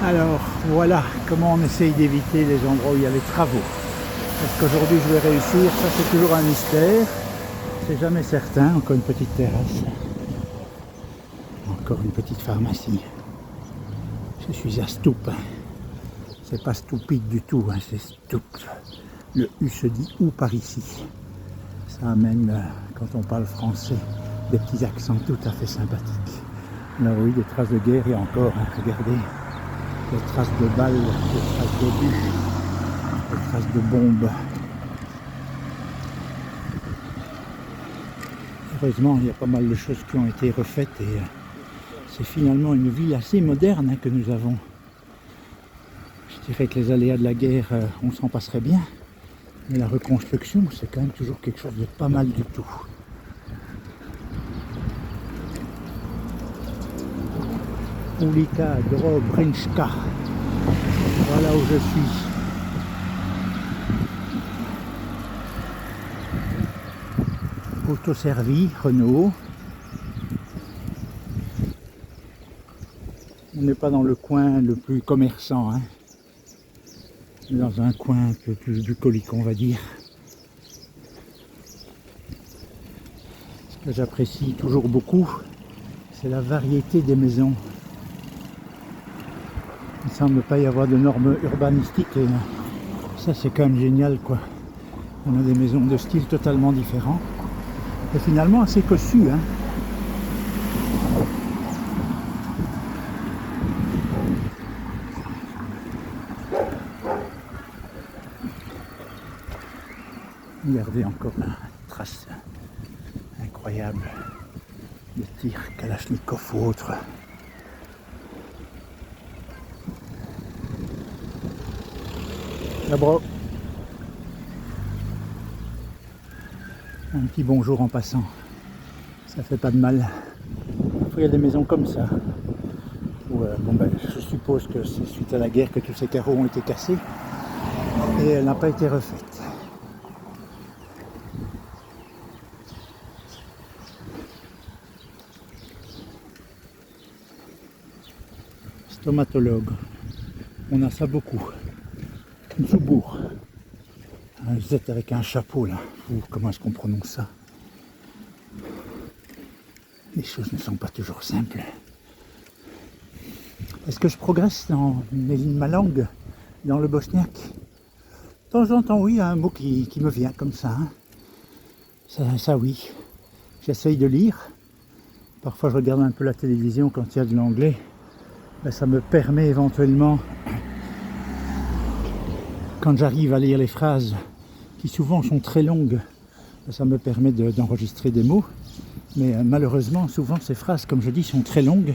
Alors voilà comment on essaye d'éviter les endroits où il y a les travaux. Est-ce qu'aujourd'hui je vais réussir? Ça c'est toujours un mystère. C'est jamais certain. Encore une petite terrasse. Encore une petite pharmacie. Je suis à Stoup. C'est pas stupide du tout, hein, c'est Stoup. Le U se dit ou par ici. Ça amène, quand on parle français, des petits accents tout à fait sympathiques. Là oui, des traces de guerre et encore, hein, regardez. Des traces de balles, des traces d'obus, des traces de bombes. Heureusement, il y a pas mal de choses qui ont été refaites et c'est finalement une ville assez moderne hein, que nous avons. Je dirais que les aléas de la guerre, on s'en passerait bien, mais la reconstruction, c'est quand même toujours quelque chose de pas mal du tout. Ulika Dobrynska, voilà où je suis. Autoservi, Renault. On n'est pas dans le coin le plus commerçant, hein. Dans un coin un peu plus bucolique, on va dire. Ce que j'apprécie toujours beaucoup, c'est la variété des maisons. Il ne semble pas y avoir de normes urbanistiques et ça c'est quand même génial quoi. On a des maisons de style totalement différents et finalement assez cossues, hein. Regardez encore une trace incroyable de tir Kalachnikov ou autre. Là-bas. Un petit bonjour en passant, ça fait pas de mal. Il y a des maisons comme ça. Où, je suppose que c'est suite à la guerre que tous ces carreaux ont été cassés et elle n'a pas été refaite. Stomatologue, on a ça beaucoup. Une soubourg. Un Z avec un chapeau là. Comment est-ce qu'on prononce ça? Les choses ne sont pas toujours simples. Est-ce que je progresse dans ma langue, dans le bosniaque? De temps en temps, oui, il y a un mot qui me vient comme ça. Hein. Ça oui. J'essaye de lire. Parfois, je regarde un peu la télévision quand il y a de l'anglais. Ben, ça me permet éventuellement, quand j'arrive à lire les phrases, qui souvent sont très longues, ben, ça me permet d'enregistrer des mots. Mais malheureusement, souvent, ces phrases, comme je dis, sont très longues.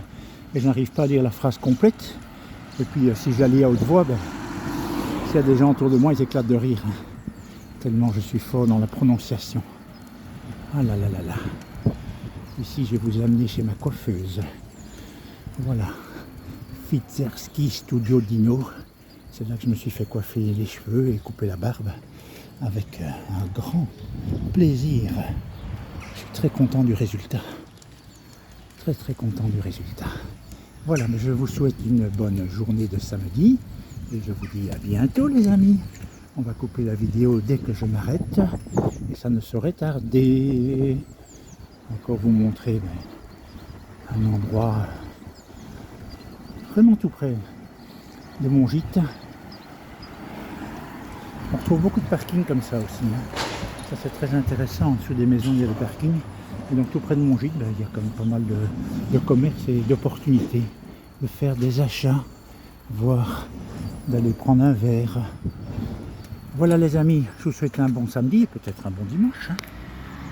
Et je n'arrive pas à lire la phrase complète. Et puis si je la lis à haute voix, ben, s'il y a des gens autour de moi, ils éclatent de rire. Hein, tellement je suis fort dans la prononciation. Ah là là là là. Ici, je vais vous amener chez ma coiffeuse. Voilà. Fizerski Studio Dino. C'est là que je me suis fait coiffer les cheveux et couper la barbe. Avec un grand plaisir. Je suis très content du résultat. Très content du résultat. Voilà, mais je vous souhaite une bonne journée de samedi et je vous dis à bientôt les amis. On va couper la vidéo dès que je m'arrête et ça ne saurait tarder. Encore vous montrer un endroit vraiment tout près de mon gîte. On retrouve beaucoup de parkings comme ça aussi. Hein. Ça c'est très intéressant, en dessous des maisons il y a des parkings. Et donc tout près de mon gîte, ben, il y a quand même pas mal de commerces et d'opportunités de faire des achats, voire d'aller prendre un verre. Voilà les amis, je vous souhaite un bon samedi et peut-être un bon dimanche. Hein.